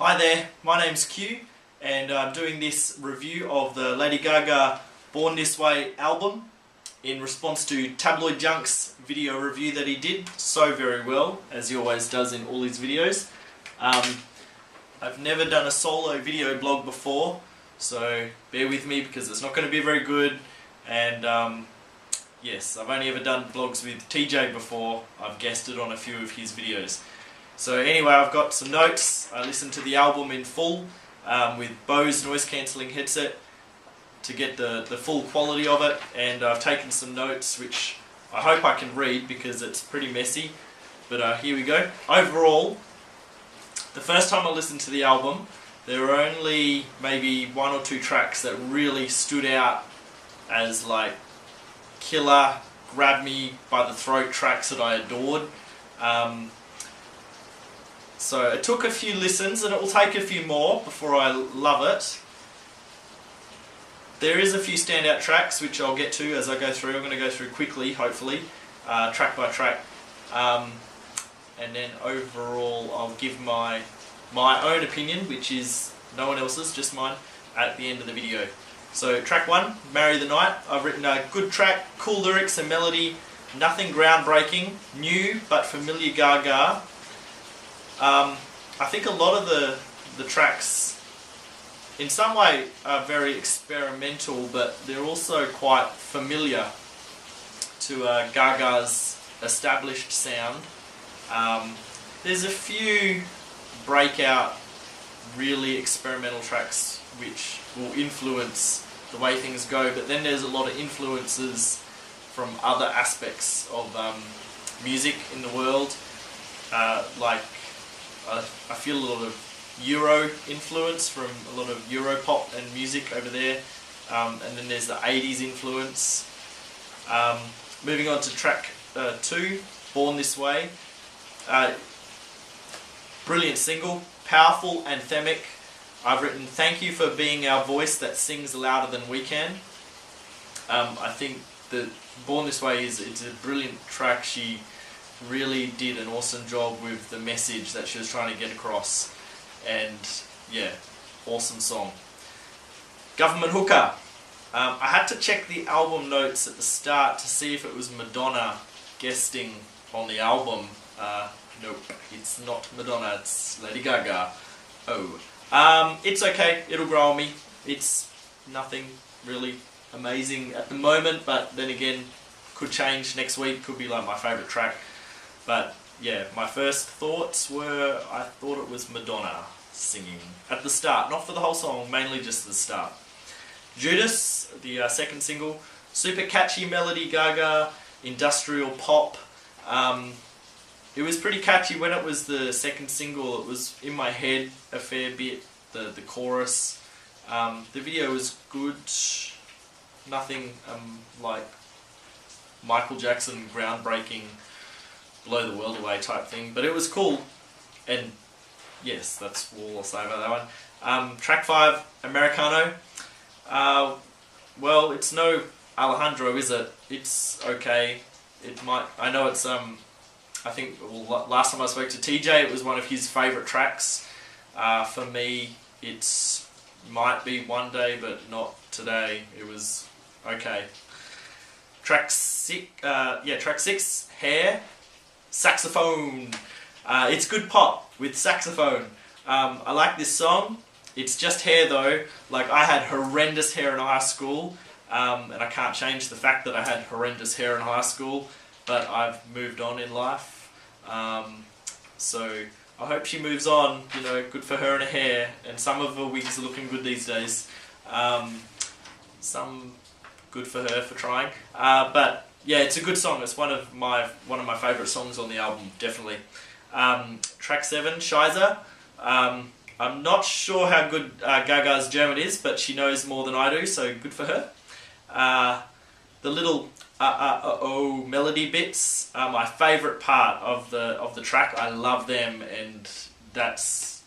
Hi there, my name's Q and I'm doing this review of the Lady Gaga Born This Way album in response to Tabloid Junks video review that he did so very well, as he always does in all his videos. I've never done a solo video blog before, so bear with me because it's not going to be very good. And yes, I've only ever done blogs with TJ before. I've guested on a few of his videos. So anyway, I've got some notes. I listened to the album in full with Bose noise cancelling headset to get the full quality of it, and I've taken some notes which I hope I can read because it's pretty messy, but here we go. Overall, the first time I listened to the album, there were only maybe one or two tracks that really stood out as like killer, grab me by the throat tracks that I adored. So it took a few listens, and it will take a few more before I love it. There is a few standout tracks which I'll get to as I go through. I'm going to go through quickly, hopefully, track by track. And then overall I'll give my own opinion, which is no one else's, just mine, at the end of the video. So track 1, Marry the Night. I've written a good track, cool lyrics and melody, nothing groundbreaking, new but familiar Gaga. I think a lot of the tracks in some way are very experimental, but they're also quite familiar to Gaga's established sound. There's a few breakout, really experimental tracks which will influence the way things go, but then there's a lot of influences from other aspects of music in the world, like I feel a lot of Euro influence from a lot of Euro pop and music over there, and then there's the 80s influence. Moving on to track 2, Born This Way. Brilliant single, powerful, anthemic. I've written, thank you for being our voice that sings louder than we can. I think that Born This Way it's a brilliant track. She really did an awesome job with the message that she was trying to get across, and yeah, awesome song. Government Hooker. I had to check the album notes at the start to see if it was Madonna guesting on the album. Nope, it's not Madonna, it's Lady Gaga. Oh, it's okay, it'll grow on me. It's nothing really amazing at the moment, but then again, could change next week, could be like my favourite track. But yeah, my first thoughts were I thought it was Madonna singing at the start, not for the whole song, mainly just the start. Judas, the second single, super catchy melody, Gaga, industrial pop. It was pretty catchy when it was the second single. It was in my head a fair bit, the chorus. The video was good, nothing like Michael Jackson groundbreaking, blow the world away type thing, but it was cool, and yes, that's all I'll say about that one. Track 5, Americano. Well, it's no Alejandro, is it? It's okay. It might. I know it's. I think last time I spoke to TJ, it was one of his favourite tracks. For me, it's might be one day, but not today. It was okay. Track 6. Track 6, Hair. Saxophone. It's good pop with saxophone. I like this song. It's just hair though. Like, I had horrendous hair in high school, and I can't change the fact that I had horrendous hair in high school, but I've moved on in life. So I hope she moves on, you know, good for her and her hair, and some of her wigs are looking good these days. Some good for her for trying. But yeah, it's a good song. It's one of my favourite songs on the album, definitely. Track 7, Shiza. I'm not sure how good Gaga's German is, but she knows more than I do, so good for her. The little oh melody bits are my favourite part of the track. I love them, and that's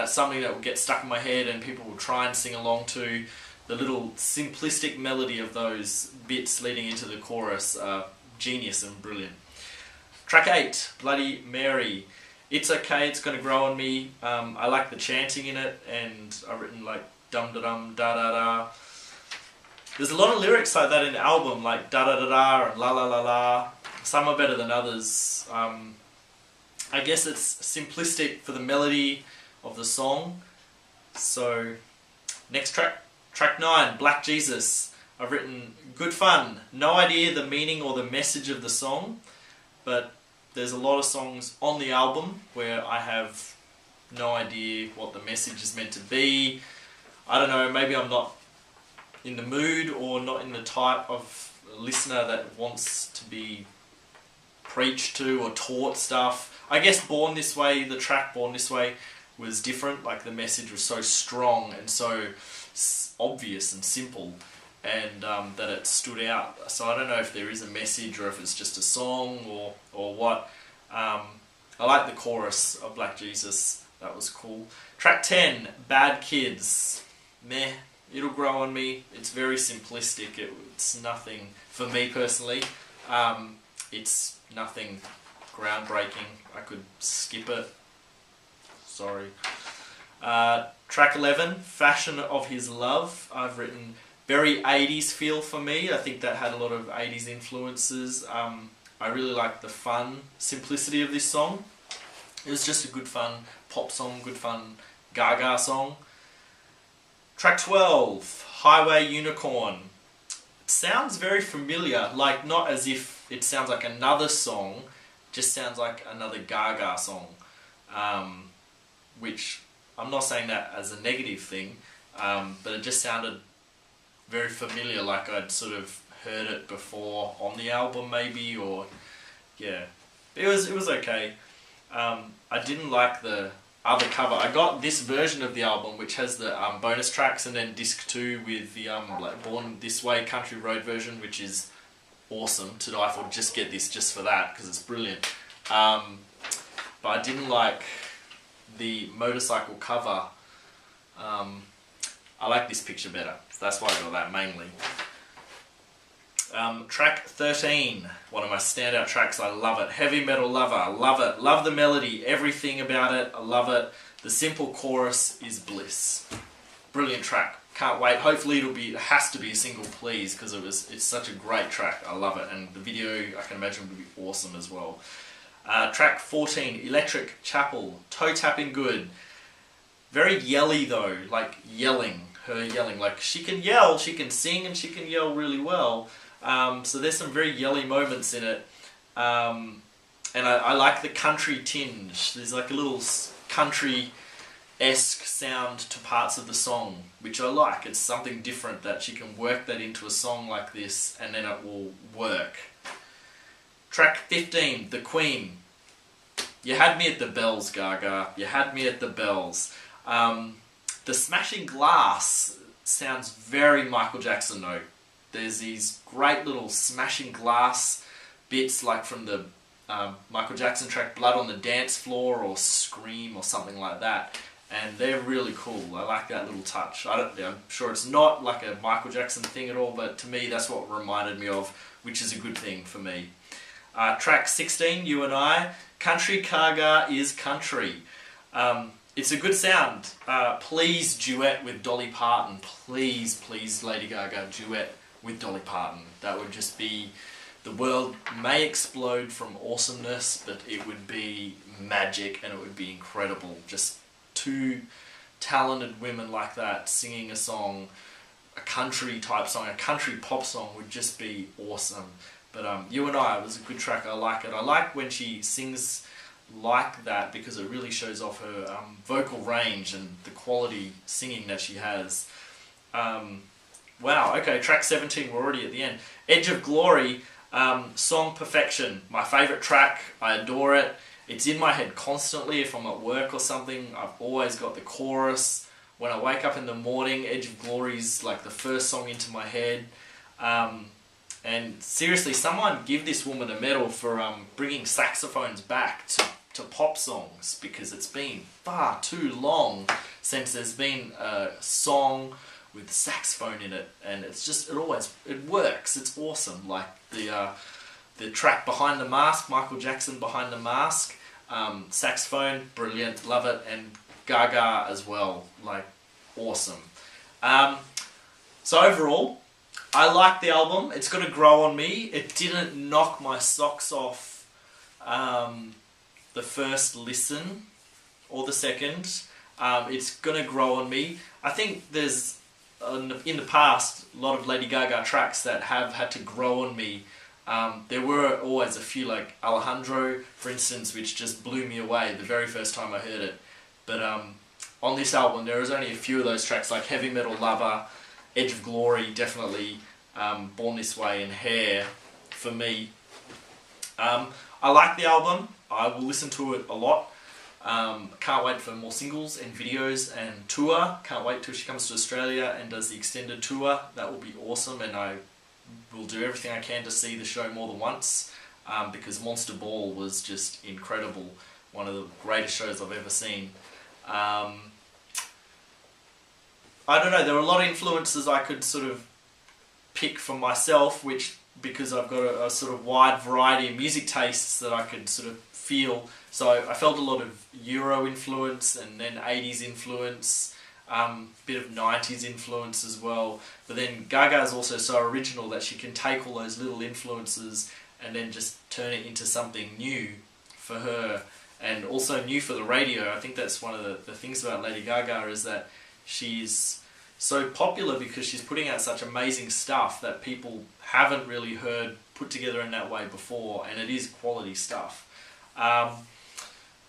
something that will get stuck in my head, and people will try and sing along to. The little simplistic melody of those bits leading into the chorus are genius and brilliant. Track 8, Bloody Mary. It's Okay, It's Gonna Grow on Me. I like the chanting in it, and I've written like dum da dum da da da. There's a lot of lyrics like that in the album, like da da da da and la la la la. Some are better than others. I guess it's simplistic for the melody of the song. So, next track, track 9, Black Jesus. I've written good fun. No idea the meaning or the message of the song, but there's a lot of songs on the album where I have no idea what the message is meant to be. I don't know, maybe I'm not in the mood or not in the type of listener that wants to be preached to or taught stuff. I guess Born This Way, the track Born This Way, was different. Like the message was so strong and so obvious and simple, and that it stood out. So I don't know if there is a message or if it's just a song or what. I like the chorus of Black Jesus. That was cool. Track 10, Bad Kids. Meh. It'll Grow on Me. It's very simplistic. It's nothing, for me personally, it's nothing groundbreaking. I could skip it. Sorry. Track 11, Fashion of His Love. I've written very 80s feel for me. I think that had a lot of 80s influences. I really like the fun simplicity of this song. It was just a good fun pop song, good fun Gaga song. Track 12, Highway Unicorn. It sounds very familiar, like not as if it sounds like another song, just sounds like another Gaga song. Which, I'm not saying that as a negative thing, but it just sounded very familiar, like I'd sort of heard it before on the album maybe, or yeah. It was okay. I didn't like the other cover. I got this version of the album which has the bonus tracks, and then disc 2 with the like Born This Way country road version, which is awesome to die for. Just get this just for that because it's brilliant. But I didn't like the motorcycle cover. I like this picture better, so that's why I got that mainly. Track 13, one of my standout tracks. I love it. Heavy Metal Lover. I love it. Love the melody, everything about it. I love it. The simple chorus is bliss. Brilliant track. Can't wait. Hopefully it has to be a single, please, because it's such a great track. I love it, and the video I can imagine would be awesome as well. Track 14, Electric Chapel. Toe tapping good. Very yelly though, like yelling. Her yelling. Like she can yell, she can sing, and she can yell really well. So there's some very yelly moments in it. And I like the country tinge. There's like a little country-esque sound to parts of the song, which I like. It's something different that she can work that into a song like this, and then it will work. Track 15, The Queen. You had me at the bells, Gaga. You had me at the bells. The smashing glass sounds very Michael Jackson though. There's these great little smashing glass bits like from the Michael Jackson track Blood on the Dance Floor or Scream or something like that. And they're really cool. I like that little touch. I'm sure it's not like a Michael Jackson thing at all, but to me that's what it reminded me of, which is a good thing for me. Track 16, You and I. Country Gaga is country. It's a good sound. Please duet with Dolly Parton. Please, please, Lady Gaga, duet with Dolly Parton. That would just be... The world may explode from awesomeness, but it would be magic and it would be incredible. Just two talented women like that singing a song, a country type song, a country pop song would just be awesome. But You and I was a good track. I like it. I like when she sings like that because it really shows off her vocal range and the quality singing that she has. Wow, okay, track 17, we're already at the end. Edge of Glory, song perfection. My favourite track, I adore it. It's in my head constantly if I'm at work or something. I've always got the chorus. When I wake up in the morning, Edge of Glory is like the first song into my head. And seriously, someone give this woman a medal for bringing saxophones back to pop songs, because it's been far too long since there's been a song with saxophone in it, and it's just, it works, it's awesome. Like the track Behind the Mask, Michael Jackson Behind the Mask, Saxophone, brilliant, love it, and Gaga as well, like awesome. So overall, I like the album. It's going to grow on me. It didn't knock my socks off the first listen or the second. It's going to grow on me. I think there's, in the past, a lot of Lady Gaga tracks that have had to grow on me. There were always a few, like Alejandro, for instance, which just blew me away the very first time I heard it. But on this album, there is only a few of those tracks, like Heavy Metal Lover, Edge of Glory, definitely, Born This Way, and Hair, for me. I like the album. I will listen to it a lot. Can't wait for more singles and videos and tour. Can't wait till she comes to Australia and does the extended tour. That will be awesome, and I will do everything I can to see the show more than once, because Monster Ball was just incredible. One of the greatest shows I've ever seen. I don't know, there are a lot of influences I could sort of pick for myself, which, because I've got a sort of wide variety of music tastes that I could sort of feel. So I felt a lot of Euro influence, and then 80s influence, bit of 90s influence as well. But then Gaga is also so original that she can take all those little influences and then just turn it into something new for her, and also new for the radio. I think that's one of the things about Lady Gaga, is that she's so popular because she's putting out such amazing stuff that people haven't really heard put together in that way before, and it is quality stuff.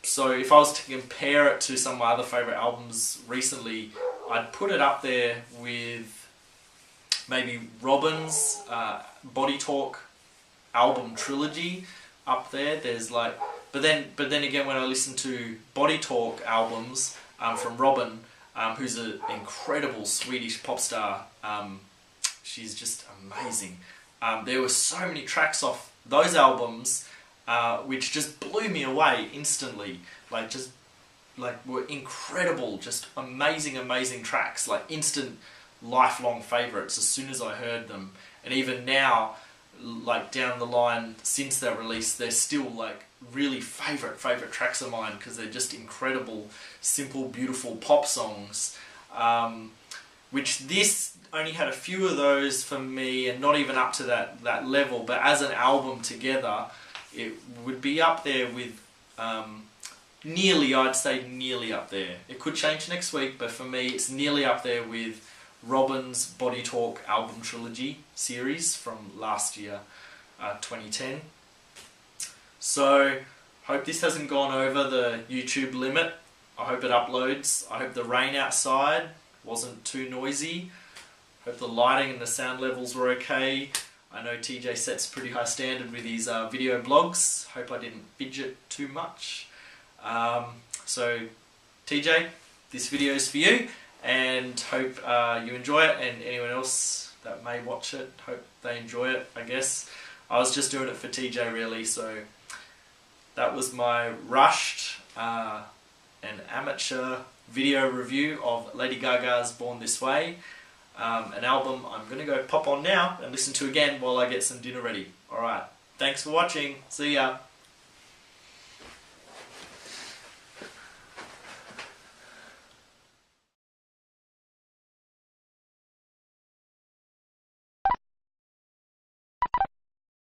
So if I was to compare it to some of my other favourite albums recently, I'd put it up there with maybe Robyn's Body Talk album trilogy up there. There's like, but then again, when I listen to Body Talk albums from Robyn, who's an incredible Swedish pop star, she's just amazing. There were so many tracks off those albums which just blew me away instantly. Were incredible, just amazing tracks, like instant lifelong favourites as soon as I heard them. And even now, like down the line since their release, they're still like really favourite tracks of mine, because they're just incredible, simple, beautiful pop songs. Which this only had a few of those for me, and not even up to that level, but as an album together, it would be up there with I'd say nearly up there. It could change next week, but for me it's nearly up there with Robyn's Body Talk album trilogy series from last year, 2010. So, hope this hasn't gone over the YouTube limit. I hope it uploads. I hope the rain outside wasn't too noisy. Hope the lighting and the sound levels were okay. I know TJ sets a pretty high standard with his video blogs. Hope I didn't fidget too much. So, TJ, this video is for you, and hope you enjoy it, and anyone else that may watch it, hope they enjoy it, I guess. I was just doing it for TJ really, so that was my rushed and amateur video review of Lady Gaga's Born This Way, an album I'm going to go pop on now and listen to again while I get some dinner ready. Alright, thanks for watching, see ya!